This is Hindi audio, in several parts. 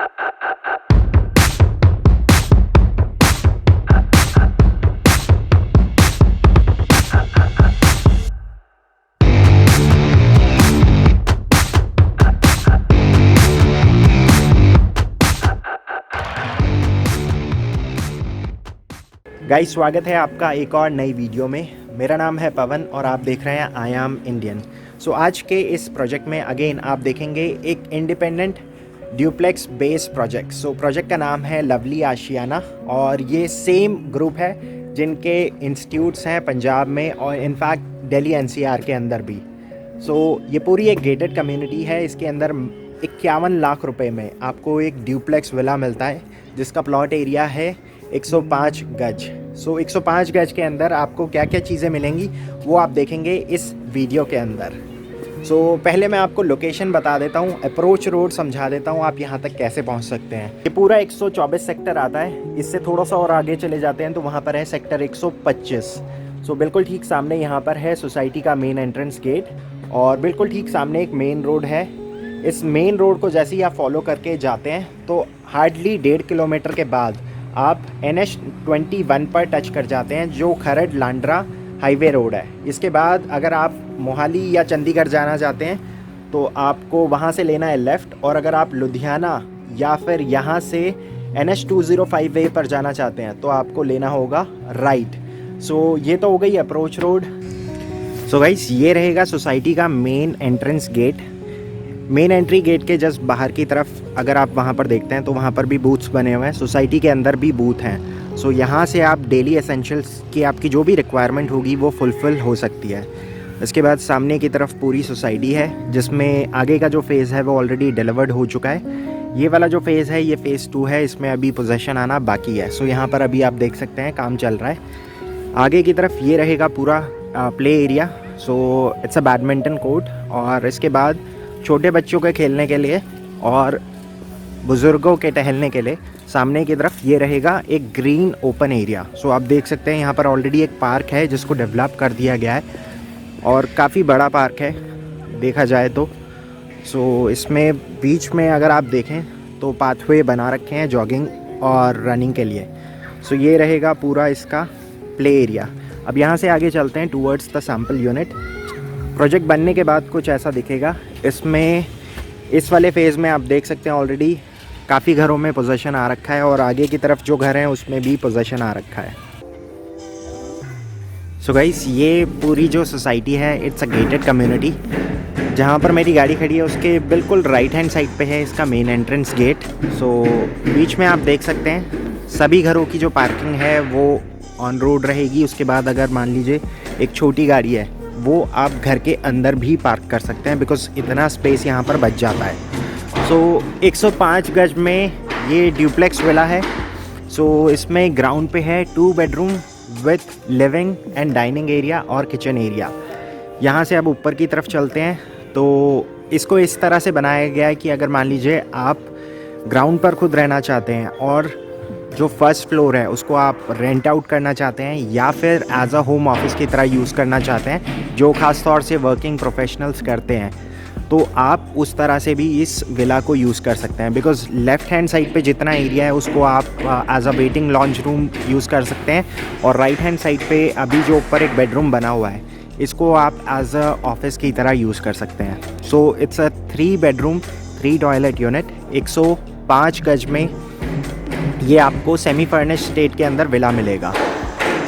गाइस, स्वागत है आपका एक और नई वीडियो में। मेरा नाम है पवन और आप देख रहे हैं आई एम इंडियन। सो आज के इस प्रोजेक्ट में अगेन आप देखेंगे एक independent duplex base project. So project का नाम है लवली आशियाना और ये सेम ग्रुप है जिनके इंस्टीट्यूट्स हैं पंजाब में और इनफैक्ट दिल्ली एनसीआर के अंदर भी। सो ये पूरी एक गेटेड कम्युनिटी है। इसके अंदर 51 लाख रुपए में आपको एक ड्यूप्लेक्स विला मिलता है जिसका प्लॉट एरिया है 105 गज। सो 105 गज के अंदर आपको क्या क्या चीज़ें मिलेंगी वो आप देखेंगे इस वीडियो के अंदर। सो पहले मैं आपको लोकेशन बता देता हूँ, अप्रोच रोड समझा देता हूँ आप यहाँ तक कैसे पहुँच सकते हैं। ये पूरा 124 सेक्टर आता है। इससे थोड़ा सा और आगे चले जाते हैं तो वहाँ पर है सेक्टर 125। सो बिल्कुल ठीक सामने यहाँ पर है सोसाइटी का मेन एंट्रेंस गेट और बिल्कुल ठीक सामने एक मेन रोड है। इस मेन रोड को जैसे ही आप फॉलो करके जाते हैं तो हार्डली 1.5 किलोमीटर के बाद आप NH21 पर टच कर जाते हैं जो खरड़ लांड्रा हाईवे रोड है। इसके बाद अगर आप मोहाली या चंडीगढ़ जाना चाहते हैं तो आपको वहाँ से लेना है लेफ़्ट, और अगर आप लुधियाना या फिर यहाँ से NH205 वे पर जाना चाहते हैं तो आपको लेना होगा राइट। सो ये तो हो गई अप्रोच रोड। सो गाइस, ये रहेगा सोसाइटी का main entrance gate. Main entry gate के जस्ट बाहर की तरफ अगर आप वहाँ पर देखते हैं तो वहाँ पर भी बूथ्स बने हुए हैं। सोसाइटी के अंदर भी बूथ हैं। सो यहाँ से आप डेली एसेंशियल्स की आपकी जो भी रिक्वायरमेंट होगी वो फुलफ़िल हो सकती है। इसके बाद सामने की तरफ पूरी सोसाइटी है जिसमें आगे का जो फ़ेज़ है वो ऑलरेडी डिलीवर्ड हो चुका है। ये वाला जो फ़ेज़ है ये फ़ेज़ 2 है, इसमें अभी पोजेसन आना बाकी है। सो यहाँ पर अभी आप देख सकते हैं काम चल रहा है। आगे की तरफ ये रहेगा पूरा play area. So it's a badminton court, और इसके बाद छोटे बच्चों के खेलने के लिए और बुज़ुर्गों के टहलने के लिए सामने की तरफ ये रहेगा एक ग्रीन ओपन एरिया। सो आप देख सकते हैं यहाँ पर ऑलरेडी एक पार्क है जिसको डेवलप कर दिया गया है और काफ़ी बड़ा पार्क है देखा जाए तो। सो इसमें बीच में अगर आप देखें तो पाथवे बना रखे हैं जॉगिंग और रनिंग के लिए। सो ये रहेगा पूरा इसका प्ले एरिया। अब यहाँ से आगे चलते हैं towards the sample unit. Project बनने के बाद कुछ ऐसा दिखेगा। इसमें इस वाले फ़ेज़ में आप देख सकते हैं ऑलरेडी काफ़ी घरों में पोजेसन आ रखा है और आगे की तरफ जो घर हैं उसमें भी पोजेसन आ रखा है। सो गाइस, ये पूरी जो सोसाइटी है इट्स अ गेटेड कम्युनिटी। जहाँ पर मेरी गाड़ी खड़ी है उसके बिल्कुल राइट हैंड साइड पे है इसका मेन एंट्रेंस गेट। सो बीच में आप देख सकते हैं सभी घरों की जो पार्किंग है वो ऑन रोड रहेगी। उसके बाद अगर मान लीजिए एक छोटी गाड़ी है वो आप घर के अंदर भी पार्क कर सकते हैं बिकॉज़ इतना स्पेस यहाँ पर बच जाता है। सो 105 गज में ये ड्यूप्लेक्स विला है। सो इसमें ग्राउंड पे है 2 bedroom with living and dining area और किचन एरिया। यहाँ से अब ऊपर की तरफ चलते हैं तो इसको इस तरह से बनाया गया है कि अगर मान लीजिए आप ग्राउंड पर खुद रहना चाहते हैं और जो फर्स्ट फ्लोर है उसको आप रेंट आउट करना चाहते हैं या फिर एज अ होम ऑफिस की तरह यूज़ करना चाहते हैं जो ख़ास तौर से वर्किंग प्रोफेशनल्स करते हैं, तो आप उस तरह से भी इस विला को यूज़ कर सकते हैं। बिकॉज़ लेफ़्ट हैंड साइड पे जितना एरिया है उसको आप as a waiting lounge room use कर सकते हैं, और राइट हैंड साइड पे अभी जो ऊपर एक बेडरूम बना हुआ है इसको आप एज अ ऑफिस की तरह यूज़ कर सकते हैं। So it's a 3 bedroom 3 toilet unit 105 गज में ये आपको सेमी फर्निश्ड स्टेट के अंदर विला मिलेगा।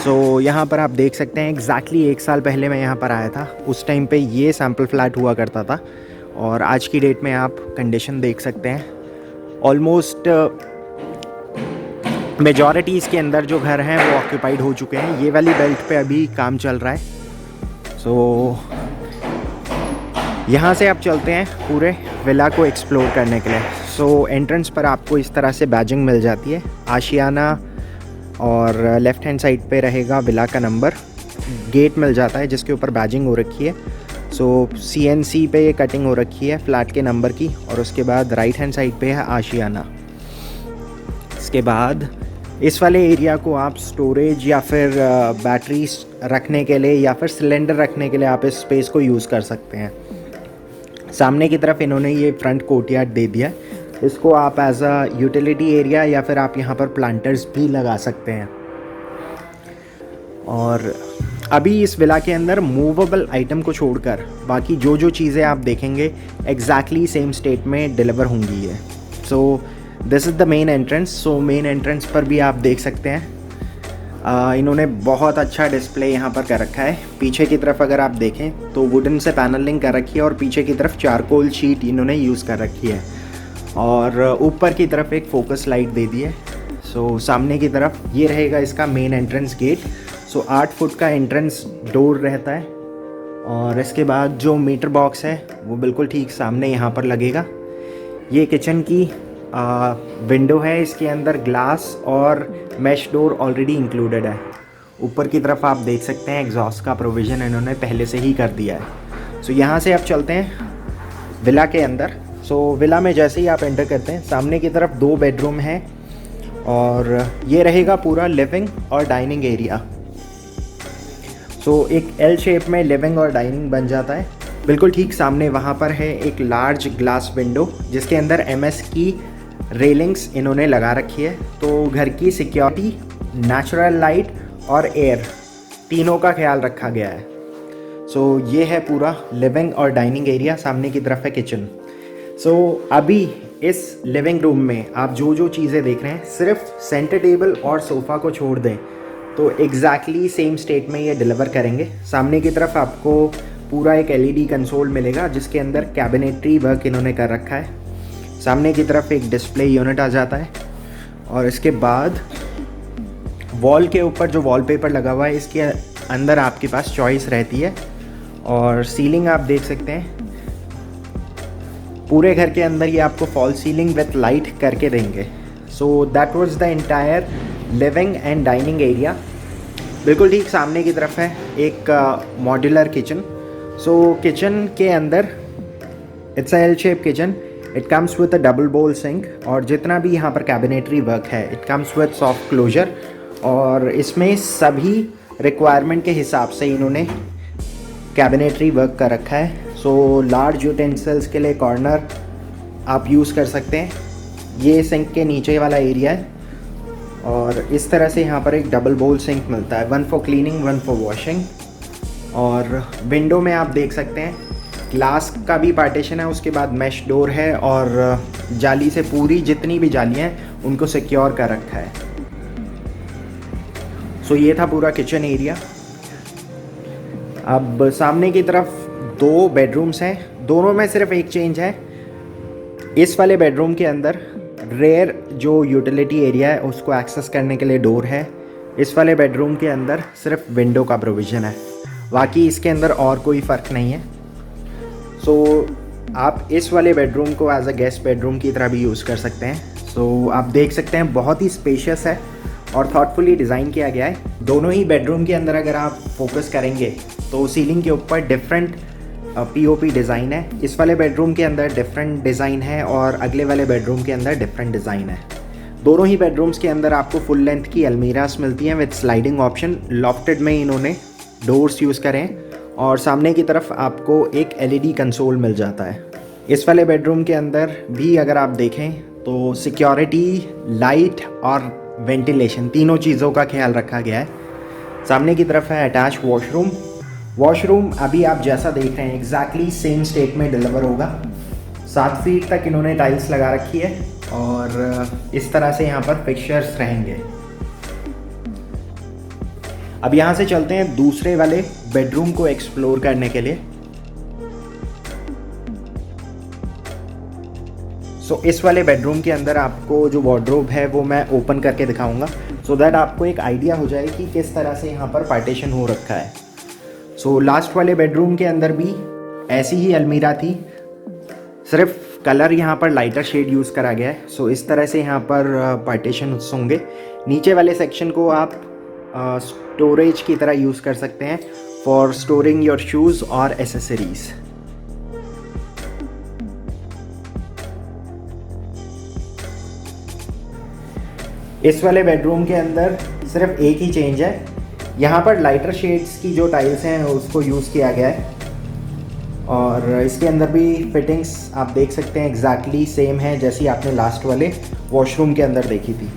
सो यहाँ पर आप देख सकते हैं एग्जैक्टली 1 साल पहले मैं यहाँ पर आया था। उस टाइम पे ये सैम्पल फ्लैट हुआ करता था और आज की डेट में आप कंडीशन देख सकते हैं ऑलमोस्ट मेजॉरिटी इसके अंदर जो घर हैं वो ऑक्यूपाइड हो चुके हैं। ये वाली बेल्ट पे अभी काम चल रहा है। सो यहाँ से आप चलते हैं पूरे विला को एक्सप्लोर करने के लिए। सो एंट्रेंस पर आपको इस तरह से बैजिंग मिल जाती है आशियाना, और लेफ़्ट हैंड साइड पे रहेगा विला का नंबर। गेट मिल जाता है जिसके ऊपर बैजिंग हो रखी है। सो CNC पे ये कटिंग हो रखी है फ्लैट के नंबर की, और उसके बाद राइट हैंड साइड पे है आशियाना। इसके बाद इस वाले एरिया को आप स्टोरेज या फिर बैटरीज रखने के लिए या फिर सिलेंडर रखने के लिए आप इस स्पेस को यूज़ कर सकते हैं। सामने की तरफ इन्होंने ये फ्रंट कोर्टयार्ड दे दिया इसको आप एज अ यूटिलिटी एरिया या फिर आप यहाँ पर प्लांटर्स भी लगा सकते हैं। और अभी इस विला के अंदर मूवेबल आइटम को छोड़कर बाकी जो जो चीज़ें आप देखेंगे एग्जैक्टली सेम स्टेट में डिलीवर होंगी है। सो this is the main entrance. So main entrance पर भी आप देख सकते हैं इन्होंने बहुत अच्छा डिस्प्ले यहाँ पर कर रखा है। पीछे की तरफ अगर आप देखें तो वुडन से पैनलिंग कर रखी है और पीछे की तरफ चारकोल शीट इन्होंने यूज़ कर रखी है और ऊपर की तरफ एक फोकस लाइट दे दी है। सो सामने की तरफ ये रहेगा इसका मेन एंट्रेंस गेट। सो 8 फुट का एंट्रेंस डोर रहता है और इसके बाद जो मीटर बॉक्स है वो बिल्कुल ठीक सामने यहाँ पर लगेगा। ये किचन की विंडो है, इसके अंदर ग्लास और मैश डोर ऑलरेडी इंक्लूडेड है। ऊपर की तरफ आप देख सकते हैं एग्जॉस्ट का प्रोविज़न इन्होंने पहले से ही कर दिया है। सो यहाँ से आप चलते हैं विला के अंदर। सो विला में जैसे ही आप एंटर करते हैं सामने की तरफ 2 बेडरूम हैं और ये रहेगा पूरा लिविंग और डाइनिंग एरिया। सो एक एल शेप में लिविंग और डाइनिंग बन जाता है। बिल्कुल ठीक सामने वहाँ पर है एक लार्ज ग्लास विंडो जिसके अंदर MS की रेलिंग्स इन्होंने लगा रखी है। तो घर की सिक्योरिटी, नेचुरल लाइट और एयर तीनों का ख्याल रखा गया है। सो ये है पूरा लिविंग और डाइनिंग एरिया। सामने की तरफ है किचन। सो अभी इस लिविंग रूम में आप जो जो चीज़ें देख रहे हैं सिर्फ सेंटर टेबल और सोफ़ा को छोड़ दें तो एग्जैक्टली सेम स्टेट में ये डिलीवर करेंगे। सामने की तरफ आपको पूरा एक LED कंसोल मिलेगा जिसके अंदर कैबिनेटरी वर्क इन्होंने कर रखा है। सामने की तरफ एक डिस्प्ले यूनिट आ जाता है और इसके बाद वॉल के ऊपर जो वॉलपेपर लगा हुआ है इसके अंदर आपके पास चॉइस रहती है। और सीलिंग आप देख सकते हैं पूरे घर के अंदर ये आपको फॉल सीलिंग विथ लाइट करके देंगे। So that was the entire living and dining area. बिल्कुल ठीक सामने की तरफ है एक मॉड्यूलर किचन। सो किचन के अंदर it's a L shape kitchen. It comes with a double bowl sink और जितना भी यहाँ पर कैबिनेटरी वर्क है it comes with soft closer और इसमें सभी रिक्वायरमेंट के हिसाब से इन्होंने कैबिनेटरी वर्क कर रखा है। सो लार्ज यूटेंसिल्स के लिए कॉर्नर आप यूज़ कर सकते हैं। ये सिंक के नीचे वाला एरिया है और इस तरह से यहाँ पर एक डबल बोल सिंक मिलता है, 1 फॉर क्लीनिंग 1 फॉर वॉशिंग। और विंडो में आप देख सकते हैं ग्लास का भी पार्टीशन है, उसके बाद मैश डोर है और जाली से पूरी जितनी भी जालियाँ हैं उनको सिक्योर कर रखा है। सो ये था पूरा किचन एरिया। अब सामने की तरफ 2 बेडरूम्स हैं, दोनों में सिर्फ एक चेंज है। इस वाले बेडरूम के अंदर रेयर जो यूटिलिटी एरिया है उसको एक्सेस करने के लिए डोर है। इस वाले बेडरूम के अंदर सिर्फ विंडो का प्रोविज़न है, बाकी इसके अंदर और कोई फ़र्क नहीं है। सो आप इस वाले बेडरूम को एज अ गेस्ट बेडरूम की तरह भी यूज़ कर सकते हैं। सो आप देख सकते हैं बहुत ही स्पेशियस है और थॉटफुली डिज़ाइन किया गया है। दोनों ही बेडरूम के अंदर अगर आप फोकस करेंगे तो सीलिंग के ऊपर डिफरेंट POP डिज़ाइन है। इस वाले बेडरूम के अंदर डिफरेंट डिज़ाइन है और अगले वाले बेडरूम के अंदर डिफरेंट डिज़ाइन है। दोनों ही बेडरूम्स के अंदर आपको फुल लेंथ की अलमीरास मिलती हैं विद स्लाइडिंग ऑप्शन। लॉफ्टेड में इन्होंने डोर्स यूज़ करें और सामने की तरफ आपको एक LED कंसोल मिल जाता है। इस वाले बेडरूम के अंदर भी अगर आप देखें तो सिक्योरिटी, लाइट और वेंटिलेशन तीनों चीज़ों का ख्याल रखा गया है। सामने की तरफ है अटैच वॉशरूम। वॉशरूम अभी आप जैसा देख रहे हैं एग्जैक्टली सेम स्टेट में डिलीवर होगा। 7 फीट तक इन्होंने टाइल्स लगा रखी है और इस तरह से यहाँ पर फिक्सचर्स रहेंगे। अब यहाँ से चलते हैं दूसरे वाले बेडरूम को एक्सप्लोर करने के लिए। सो इस वाले बेडरूम के अंदर आपको जो वार्डरोब है वो मैं ओपन करके दिखाऊंगा सो दैट आपको एक आइडिया हो जाए कि किस तरह से यहाँ पर पार्टीशन हो रखा है। सो लास्ट वाले बेडरूम के अंदर भी ऐसी ही अलमीरा थी, सिर्फ कलर यहाँ पर लाइटर शेड यूज़ करा गया है। सो इस तरह से यहाँ पर पार्टीशन होंगे। नीचे वाले सेक्शन को आप स्टोरेज की तरह यूज़ कर सकते हैं फॉर स्टोरिंग योर शूज़ और एसेसरीज़। इस वाले बेडरूम के अंदर सिर्फ एक ही चेंज है, यहाँ पर लाइटर शेड्स की जो टाइल्स हैं उसको यूज़ किया गया है। और इसके अंदर भी फिटिंग्स आप देख सकते हैं एग्जैक्टली सेम है जैसी आपने लास्ट वाले वॉशरूम के अंदर देखी थी।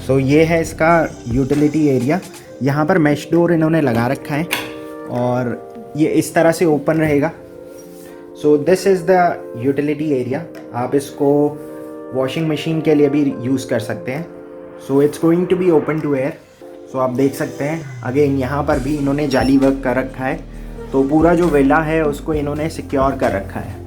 सो ये है इसका यूटिलिटी एरिया। यहाँ पर मैश डोर इन्होंने लगा रखा है और ये इस तरह से ओपन रहेगा। सो this is the utility area. आप इसको वॉशिंग मशीन के लिए भी यूज़ कर सकते हैं। So it's going to be open to air. So आप देख सकते हैं अगेन यहाँ पर भी इन्होंने जाली वर्क कर रखा है, तो पूरा जो विला है उसको इन्होंने सिक्योर कर रखा है।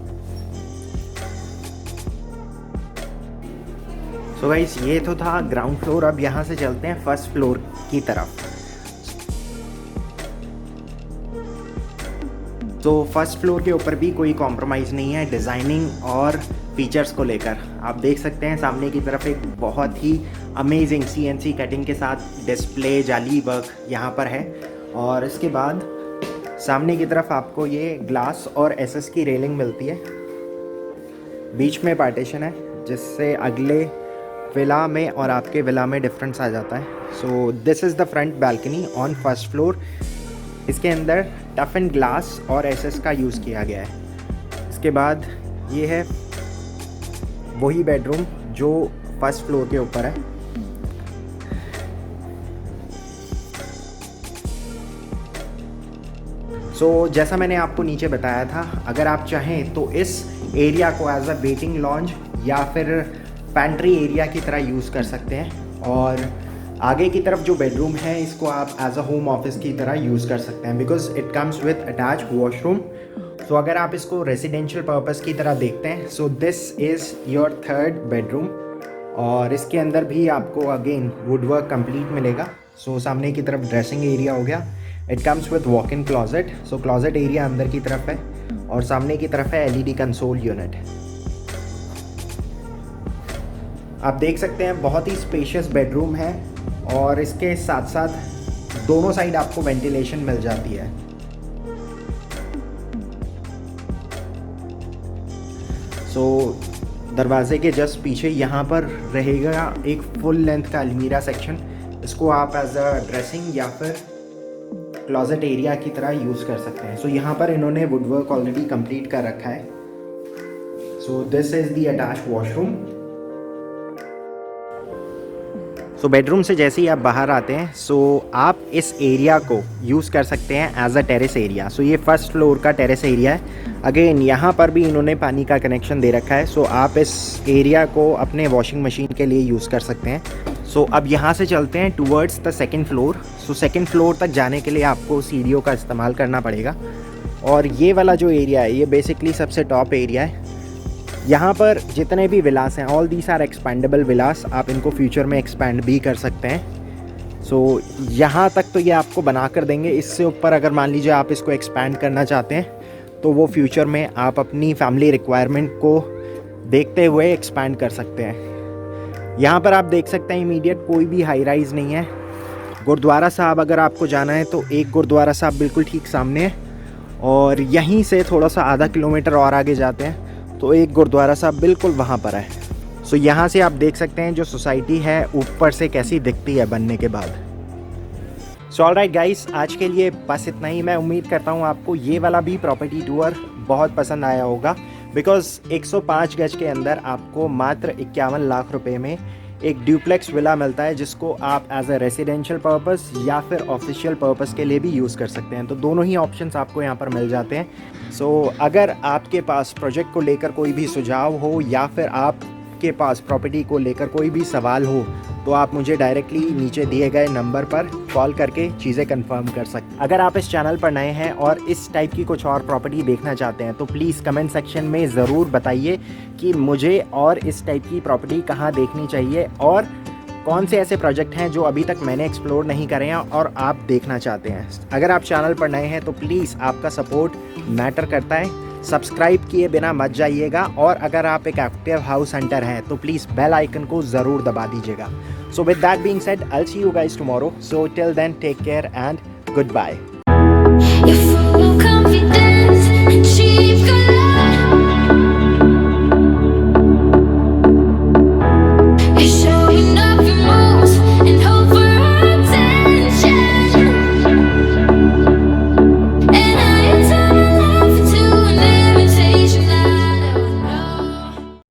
सो गाइस ये तो था ग्राउंड फ्लोर। अब यहाँ से चलते हैं फर्स्ट फ्लोर की तरफ। तो फर्स्ट फ्लोर के ऊपर भी कोई कॉम्प्रोमाइज़ नहीं है डिज़ाइनिंग और फीचर्स को लेकर। आप देख सकते हैं सामने की तरफ एक बहुत ही अमेजिंग CNC कटिंग के साथ डिस्प्ले जाली वर्क यहाँ पर है। और इसके बाद सामने की तरफ आपको ये ग्लास और SS की रेलिंग मिलती है। बीच में पार्टीशन है जिससे अगले विला में और आपके विला में डिफरेंस आ जाता है। सो this is the front balcony on first floor. इसके अंदर टफ एंड ग्लास और SS का यूज़ किया गया है। इसके बाद ये है वही बेडरूम जो फर्स्ट फ्लोर के ऊपर है। सो जैसा मैंने आपको नीचे बताया था, अगर आप चाहें तो इस एरिया को एज अ वेटिंग लॉन्ज या फिर पैंट्री एरिया की तरह यूज़ कर सकते हैं। और आगे की तरफ जो बेडरूम है इसको आप एज अ होम ऑफिस की तरह यूज़ कर सकते हैं because it comes with attach washroom. So अगर आप इसको रेजिडेंशियल पर्पस की तरह देखते हैं, so this is your third bedroom. और इसके अंदर भी आपको अगेन वुडवर्क कंप्लीट मिलेगा। सो सामने की तरफ ड्रेसिंग एरिया हो गया। It comes with walk in closet. So closet area अंदर की तरफ है और सामने की तरफ है LED कंसोल यूनिट। आप देख सकते हैं बहुत ही स्पेशियस बेडरूम है और इसके साथ साथ दोनों साइड आपको वेंटिलेशन मिल जाती है। सो दरवाजे के जस्ट पीछे यहाँ पर रहेगा एक फुल लेंथ का अलमीरा सेक्शन। इसको आप एज अ ड्रेसिंग या फिर क्लॉजेट एरिया की तरह यूज़ कर सकते हैं। सो यहाँ पर इन्होंने वुडवर्क ऑलरेडी कंप्लीट कर रखा है। सो this is the attached washroom. So bedroom से जैसे ही आप बाहर आते हैं, सो आप इस एरिया को यूज़ कर सकते हैं एज अ टेरेस एरिया। सो ये फर्स्ट फ्लोर का टेरेस एरिया है। अगेन यहाँ पर भी इन्होंने पानी का कनेक्शन दे रखा है। सो आप इस एरिया को अपने वॉशिंग मशीन के लिए यूज़ कर सकते हैं। सो अब यहाँ से चलते हैं towards the second floor. So second floor तक जाने के लिए आपको सीढ़ियों का इस्तेमाल करना पड़ेगा। और ये वाला जो एरिया है ये बेसिकली सबसे टॉप एरिया है। यहाँ पर जितने भी विलास हैं, ऑल दीस आर एक्सपेंडेबल विलास। आप इनको फ्यूचर में एक्सपेंड भी कर सकते हैं। सो यहाँ तक तो ये आपको बना कर देंगे। इससे ऊपर अगर मान लीजिए आप इसको एक्सपेंड करना चाहते हैं तो वो फ्यूचर में आप अपनी फैमिली रिक्वायरमेंट को देखते हुए एक्सपेंड कर सकते हैं। यहाँ पर आप देख सकते हैं इमीडिएट कोई भी हाई राइज नहीं है। गुरुद्वारा साहब अगर आपको जाना है तो एक गुरुद्वारा साहब बिल्कुल ठीक सामने है और यहीं से थोड़ा सा आधा किलोमीटर और आगे जाते हैं तो एक गुरुद्वारा साहब बिल्कुल वहाँ पर है। सो यहाँ से आप देख सकते हैं जो सोसाइटी है ऊपर से कैसी दिखती है बनने के बाद। सो ऑलराइट गाइस, आज के लिए बस इतना ही। मैं उम्मीद करता हूँ आपको ये वाला भी प्रॉपर्टी टूर बहुत पसंद आया होगा बिकॉज 105 गज के अंदर आपको मात्र 51 लाख रुपए में एक ड्यूप्लेक्स विला मिलता है जिसको आप एज अ रेसिडेंशियल पर्पस या फिर ऑफिशियल पर्पस के लिए भी यूज़ कर सकते हैं। तो दोनों ही ऑप्शंस आपको यहाँ पर मिल जाते हैं। सो अगर आपके पास प्रोजेक्ट को लेकर कोई भी सुझाव हो या फिर आपके पास प्रॉपर्टी को लेकर कोई भी सवाल हो तो आप मुझे डायरेक्टली नीचे दिए गए नंबर पर कॉल करके चीज़ें कंफर्म कर सकते हैं। अगर आप इस चैनल पर नए हैं और इस टाइप की कुछ और प्रॉपर्टी देखना चाहते हैं तो प्लीज़ कमेंट सेक्शन में ज़रूर बताइए कि मुझे और इस टाइप की प्रॉपर्टी कहाँ देखनी चाहिए और कौन से ऐसे प्रोजेक्ट हैं जो अभी तक मैंने एक्सप्लोर नहीं करे हैं और आप देखना चाहते हैं। अगर आप चैनल पर नए हैं तो प्लीज़ आपका सपोर्ट मैटर करता है। सब्सक्राइब किए बिना मत जाइएगा और अगर आप एक एक्टिव हाउस हंटर हैं तो प्लीज़ बेल आइकन को ज़रूर दबा दीजिएगा। So with that being said, I will see you guys tomorrow. So till then take care and good bye.